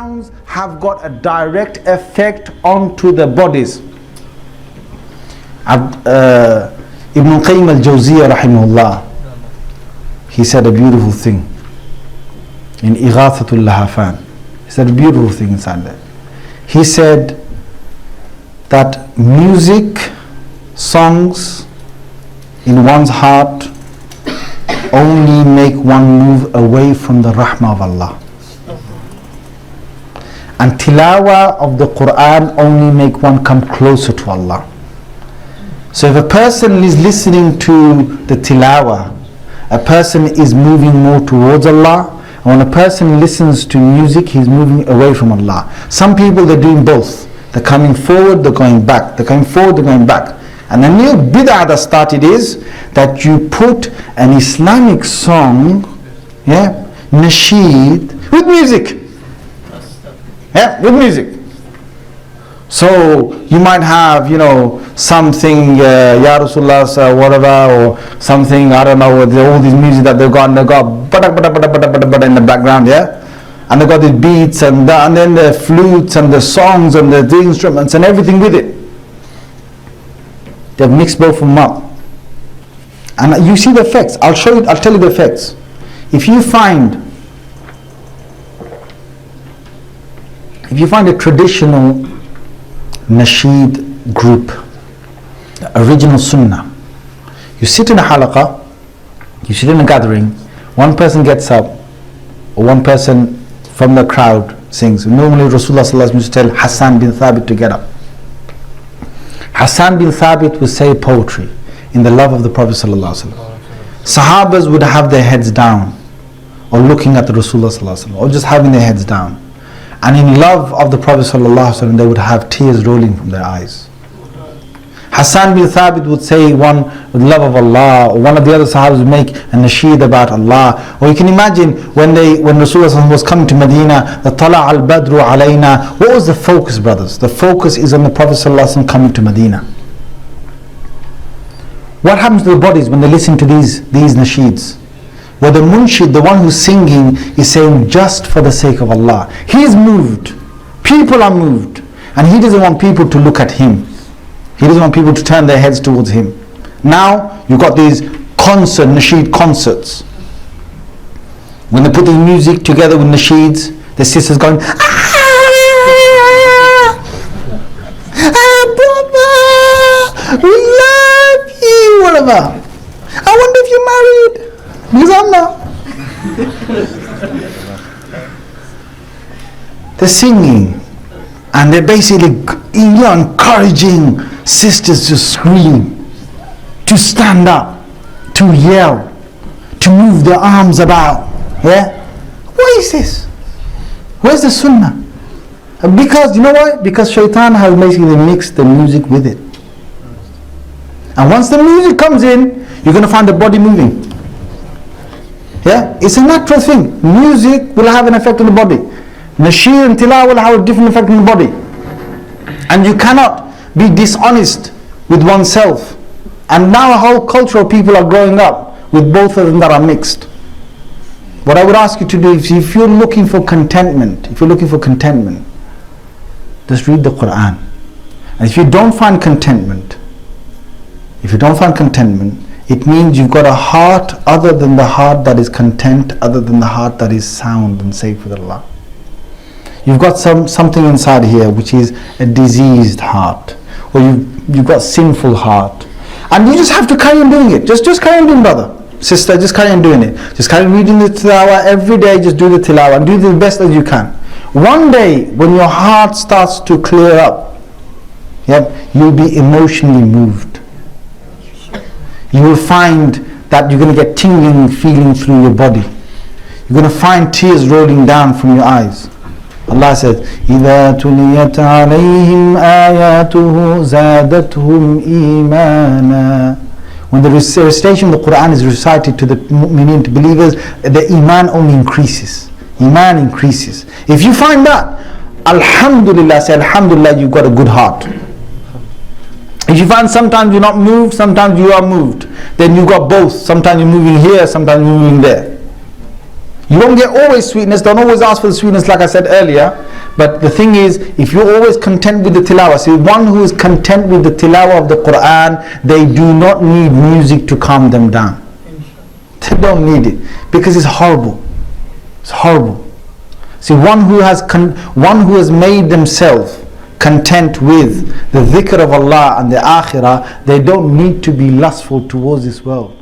sounds have got a direct effect onto the bodies. Ibn Qayyim al-Jawziyah rahimahullah, he said a beautiful thing in Ighathatul Lahafan. He said a beautiful thing inside there. He said that music, songs in one's heart only make one move away from the rahmah of Allah. And tilawa of the Quran only make one come closer to Allah. So if a person is listening to the tilawa, a person is moving more towards Allah. And when a person listens to music, he's moving away from Allah. Some people, they're doing both. They're coming forward, they're going back. They're coming forward, they're going back. And the new bid'ah that started is that you put an Islamic song, nasheed, with music. With music. So you might have, something, Ya Rasulullah, whatever, or something, I don't know, all these music that they've got, and they've got in the background, and they've got these beats, and then the flutes, and the songs, and the instruments, and everything with it. They've mixed both of them up. And you see the effects. I'll tell you the effects. If you find a traditional nasheed group, the original sunnah, you sit in a halaqah, you sit in a gathering, one person gets up, or one person from the crowd sings. Normally Rasulullah sallallahu alaihi wasallam used to tell Hassan bin Thabit to get up. Hassan bin Thabit would say poetry in the love of the Prophet sallallahu alaihi wasallam. Sahabas would have their heads down, or looking at the Rasulullah sallallahu alaihi wasallam, or just having their heads down. And in love of the Prophet ﷺ, they would have tears rolling from their eyes. Hassan bin Thabit would say one with love of Allah, or one of the other Sahabas would make a nasheed about Allah. Or you can imagine when Rasulullah was coming to Medina, the Tala al-Badru alayna. What was the focus, brothers? The focus is on the Prophet ﷺ coming to Medina. What happens to the bodies when they listen to these nasheeds? Where the munshid, the one who's singing, is saying just for the sake of Allah. He's moved. People are moved. And he doesn't want people to look at him. He doesn't want people to turn their heads towards him. Now, you've got these nasheed concerts. When they put the music together with nasheeds, the sisters going, Brother, we love you, whatever. I wonder if you're married. Because I'm not. They're singing, and they're basically encouraging sisters to scream, to stand up, to yell, to move their arms about. What is this? Where's the sunnah? Because, you know why? Because shaitan has basically mixed the music with it. And once the music comes in, you're going to find the body moving. It's a natural thing. Music will have an effect on the body. Nasheed and tilawah will have a different effect on the body. And you cannot be dishonest with oneself. And now a whole culture of people are growing up with both of them that are mixed. What I would ask you to do is, if you're looking for contentment, just read the Quran. And if you don't find contentment, it means you've got a heart other than the heart that is content, other than the heart that is sound and safe with Allah. You've got something inside here which is a diseased heart, or you've got sinful heart, and you just have to carry on doing it. Just carry on doing, brother, sister, just carry on doing it. Just carry on reading the tilawah every day. Just do the tilawah and do the best as you can. One day when your heart starts to clear up, you'll be emotionally moved. You will find that you're going to get tingling feeling through your body. You're going to find tears rolling down from your eyes. Allah says, إِذَا تُلِيَتْ عَلَيْهِمْ آيَاتُهُ زَادَتْهُمْ إِيمَانًا. When the recitation of the Quran is recited to the mu'mineen, to believers, the iman only increases. Iman increases. If you find that, Alhamdulillah, say Alhamdulillah, you've got a good heart. If you find sometimes you're not moved, sometimes you are moved, then you got both. Sometimes you're moving here, sometimes you're moving there. You don't get always sweetness. Don't always ask for the sweetness, like I said earlier. But the thing is, if you're always content with the tilawah, see, one who is content with the tilawah of the Quran, they do not need music to calm them down. They don't need it, because it's horrible. It's horrible. See, one who has made themselves content with the dhikr of Allah and the akhirah, they don't need to be lustful towards this world.